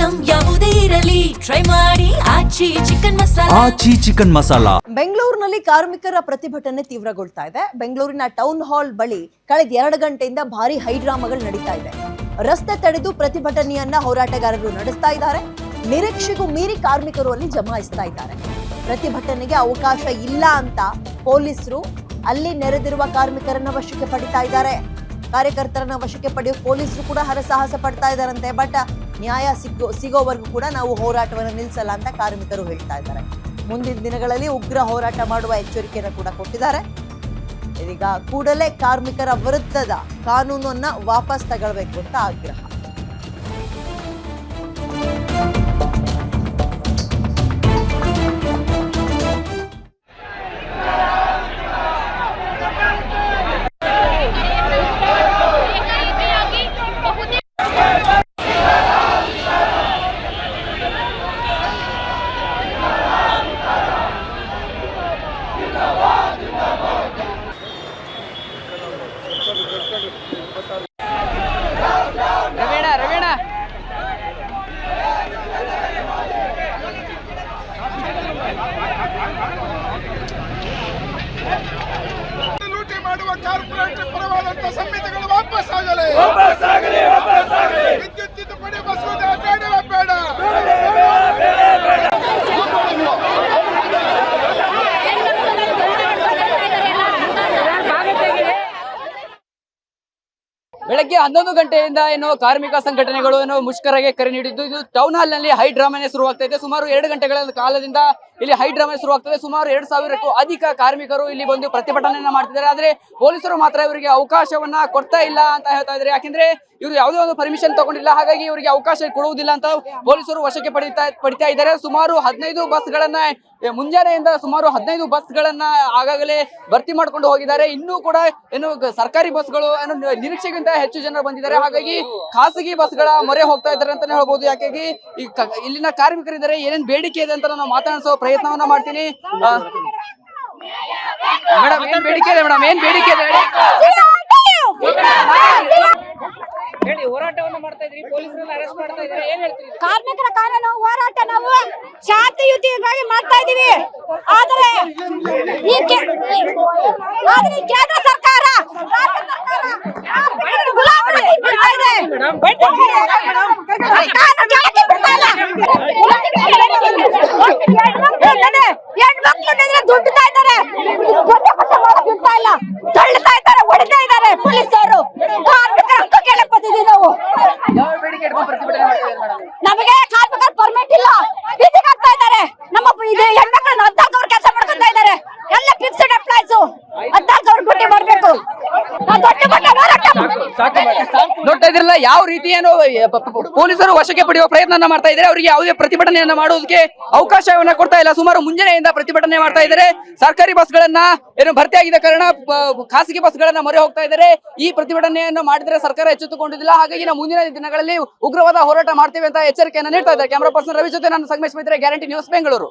Item ಯಾವುದೇ ಇರಲಿ try ಮಾಡಿ ಆಚಿ ಚಿಕನ್ ಮಸಾಲಾ. ಬೆಂಗಳೂರಿನಲ್ಲಿ ಕಾರ್ಮಿಕರ ಪ್ರತಿಭಟನೆ ತೀವ್ರಗೊಳ್ತಾ ಇದೆ. ಬೆಂಗಳೂರಿನ ಟೌನ್ ಹಾಲ್ ಬಳಿ ಕಳೆದ 2 ಗಂಟೆಯಿಂದ ಭಾರಿ ಹೈಡ್ರಾಮಾಗಳು ನಡೀತಾ ಇದೆ. ರಸ್ತೆ ತಡೆದು ಪ್ರತಿಭಟನೆಯನ್ನ ಹೋರಾಟಗಾರರು ನಡೆಸ್ತಾ ಇದ್ದಾರೆ. ನಿರೀಕ್ಷೆಗೂ ಮೀರಿ ಕಾರ್ಮಿಕರು ಅಲ್ಲಿ ಜಮಾಯಿಸ್ತಾ ಇದ್ದಾರೆ. ಪ್ರತಿಭಟನೆಗೆ ಅವಕಾಶ ಇಲ್ಲ ಅಂತ ಪೊಲೀಸರು ಅಲ್ಲಿ ನೆರೆದಿರುವ ಕಾರ್ಮಿಕರನ್ನ ವಶಕ್ಕೆ ಪಡಿತಾ ಇದ್ದಾರೆ. ಕಾರ್ಯಕರ್ತರನ್ನ ವಶಕ್ಕೆ ಪಡೆಯುವ ಪೊಲೀಸರು ಕೂಡ ಹರಸಾಹಸ ಪಡ್ತಾ ಇದ್ದಾರಂತೆ. ಬಟ್ ನ್ಯಾಯ ಸಿಗೋವರೆಗೂ ಕೂಡ ನಾವು ಹೋರಾಟವನ್ನು ನಿಲ್ಲಿಸಲ್ಲ ಅಂತ ಕಾರ್ಮಿಕರು ಹೇಳ್ತಾ ಇದ್ದಾರೆ. ಮುಂದಿನ ದಿನಗಳಲ್ಲಿ ಉಗ್ರ ಹೋರಾಟ ಮಾಡುವ ಎಚ್ಚರಿಕೆಯನ್ನು ಕೂಡ ಕೊಟ್ಟಿದ್ದಾರೆ. ಇದೀಗ ಕೂಡಲೇ ಕಾರ್ಮಿಕರ ವಿರುದ್ಧದ ಕಾನೂನನ್ನ ವಾಪಸ್ ತಗೊಳ್ಬೇಕು ಅಂತ ಆಗ್ರಹ. ಲೂಟಿ ಮಾಡುವ ಕಾರ್ಪೊರೇಟ್ ಪರವಾದಂತ ಸಂಹಿತೆಗಳು ವಾಪಸ್ ಆಗಲಿ. ವಿದ್ಯುತ್ ತಿದ್ದುಪಡಿ ಮಸೂದೆ ಬೇಡವೇ ಬೇಡ. ಬೆಳಗ್ಗೆ 11 ಗಂಟೆಯಿಂದ ಏನು ಕಾರ್ಮಿಕ ಸಂಘಟನೆಗಳು ಏನು ಮುಷ್ಕರಕ್ಕೆ ಕರೆ ನೀಡಿದ್ದು. ಇದು ಟೌನ್ ಹಾಲ್ ನಲ್ಲಿ ಹೈ ಡ್ರಾಮಾನೇ ಶುರುವಾಗ್ತಾ ಇದೆ. ಸುಮಾರು 2 ಗಂಟೆಗಳ ಕಾಲದಿಂದ ಇಲ್ಲಿ ಹೈ ಡ್ರಾಮಾ ಶುರುವಾಗ್ತದೆ. ಸುಮಾರು 2000ಕ್ಕೂ ಅಧಿಕ ಕಾರ್ಮಿಕರು ಇಲ್ಲಿ ಬಂದು ಪ್ರತಿಭಟನೆಯನ್ನ ಮಾಡ್ತಿದ್ದಾರೆ. ಆದ್ರೆ ಪೊಲೀಸರು ಮಾತ್ರ ಇವರಿಗೆ ಅವಕಾಶವನ್ನ ಕೊಡ್ತಾ ಇಲ್ಲ ಅಂತ ಹೇಳ್ತಾ ಇದ್ದಾರೆ. ಯಾಕೆಂದ್ರೆ ಇವರು ಯಾವುದೇ ಒಂದು ಪರ್ಮಿಷನ್ ತಗೊಂಡಿಲ್ಲ, ಹಾಗಾಗಿ ಇವರಿಗೆ ಅವಕಾಶ ಕೊಡುವುದಿಲ್ಲ ಅಂತ ಪೊಲೀಸರು ವಶಕ್ಕೆ ಪಡಿತಾ ಇದ್ದಾರೆ. ಸುಮಾರು 15 ಬಸ್ಗಳನ್ನ ಮುಂಜಾನೆಯಿಂದ ಸುಮಾರು 15 ಬಸ್ಗಳನ್ನ ಆಗಾಗಲೇ ಭರ್ತಿ ಮಾಡ್ಕೊಂಡು ಹೋಗಿದ್ದಾರೆ. ಇನ್ನೂ ಕೂಡ ಏನು ಸರ್ಕಾರಿ ಬಸ್ಗಳು ಏನು ನಿರೀಕ್ಷೆಗಿಂತ ಹೆಚ್ಚು ಜನರು ಬಂದಿದ್ದಾರೆ. ಹಾಗಾಗಿ ಖಾಸಗಿ ಬಸ್ಗಳ ಮೊರೆ ಹೋಗ್ತಾ ಇದ್ದಾರೆ ಅಂತಾನೆ ಹೇಳ್ಬೋದು. ಯಾಕಾಗಿ ಇಲ್ಲಿನ ಕಾರ್ಮಿಕರಿದ್ದಾರೆ, ಏನೇನ್ ಬೇಡಿಕೆ ಇದೆ ಅಂತ ನಾನು ಮಾತನಾಡಿಸೋ ಪ್ರಯತ್ನವನ್ನ ಮಾಡ್ತೀನಿ. ಮೇಡಮ್, ಏನ್ ಬೇಡಿಕೆ ಇದೆ? ಮೇಡಮ್, ಏನ್ ಬೇಡಿಕೆ ಇದೆ ಹೇಳಿ. ಹೋರಾಟವನ್ನು ಮಾಡ್ತಾ ಇದ್ರಿ, ಪೊಲೀಸರನ್ನ ಅರೆಸ್ಟ್ ಮಾಡ್ತಾ ಇದ್ದಾರೆ, ಏನ್ ಹೇಳ್ತೀರಿ? ಕಾರ್ಮಿಕರ ಕಾನೂನು ಹೋರಾಟ ನಾವು ಶಾಂತಿಯುತವಾಗಿ ಮಾಡ್ತಾ ಇದೀವಿ. ಆದರೆ ಈ ಕೇಂದ್ರ ಸರ್ಕಾರ ದುಡ್ಡುತ್ತಾ ಇದ್ದಾರೆ, ತಳ್ಳುತ್ತಾ ಇದ್ದಾರೆ, ಹೊಡಿತಾ ಇದ್ದಾರೆ ಪೊಲೀಸರು. ಕಾರ್ಮಿಕರ ಹಕ್ಕು ಕೇಳಕ್ ಬಂದಿದ್ದೀವಿ ನಾವು. ನಮಗೆ ಕಾರ್ಮಿಕರ ಪರ್ಮಿಟ್ ಇಲ್ಲ, ಇದಕ್ಕೆ ಆಗ್ತಾ ಇದ್ದಾರೆ. ನಮ್ಮ ಹೆಣ್ಮಕ್ಳನ್ನ 14 ಕೆಲಸ ಮಾಡ್ಕೊತಾ ಇದ್ದಾರೆ. ಎಲ್ಲ ಫಿಕ್ಸ್ಡ್ ಎಂಪ್ಲಾಯ್ಸ್ 14 ಡ್ಯೂಟಿ ಮಾಡ್ಬೇಕು. ನೋಡ್ತಾ ಇದ್ರಲ್ಲ ಯಾವ ರೀತಿ ಏನು ಪೊಲೀಸರು ವಶಕ್ಕೆ ಪಡೆಯುವ ಪ್ರಯತ್ನ ಮಾಡ್ತಾ ಇದ್ದಾರೆ. ಅವರಿಗೆ ಯಾವುದೇ ಪ್ರತಿಭಟನೆಯನ್ನ ಮಾಡೋದಕ್ಕೆ ಅವಕಾಶವನ್ನ ಕೊಡ್ತಾ ಇಲ್ಲ. ಸುಮಾರು ಮುಂಜಾನೆಯಿಂದ ಪ್ರತಿಭಟನೆ ಮಾಡ್ತಾ ಇದ್ದಾರೆ. ಸರ್ಕಾರಿ ಬಸ್ಗಳನ್ನ ಏನು ಭರ್ತಿಯಾಗಿದ್ದ ಕಾರಣ ಖಾಸಗಿ ಬಸ್ಗಳನ್ನ ಮೊರೆ ಹೋಗ್ತಾ ಇದ್ದಾರೆ. ಈ ಪ್ರತಿಭಟನೆಯನ್ನು ಮಾಡಿದ್ರೆ ಸರ್ಕಾರ ಎಚ್ಚೆತ್ತುಕೊಂಡಿದ್ದಿಲ್ಲ. ಹಾಗಾಗಿ ನಾವು ಮುಂದಿನ ದಿನಗಳಲ್ಲಿ ಉಗ್ರವಾದ ಹೋರಾಟ ಮಾಡ್ತೇವೆ ಅಂತ ಎಚ್ಚರಿಕೆಯನ್ನು ನೀಡ್ತಾ ಇದ್ದಾರೆ. ಕ್ಯಾಮರಾ ಪರ್ಸನ್ ರವಿ ಜೊತೆ ನಾನು ಸಂಗಮೇಶ್ ಮೈತ್ರಿ, ಗ್ಯಾರಂಟಿ ನ್ಯೂಸ್, ಬೆಂಗಳೂರು.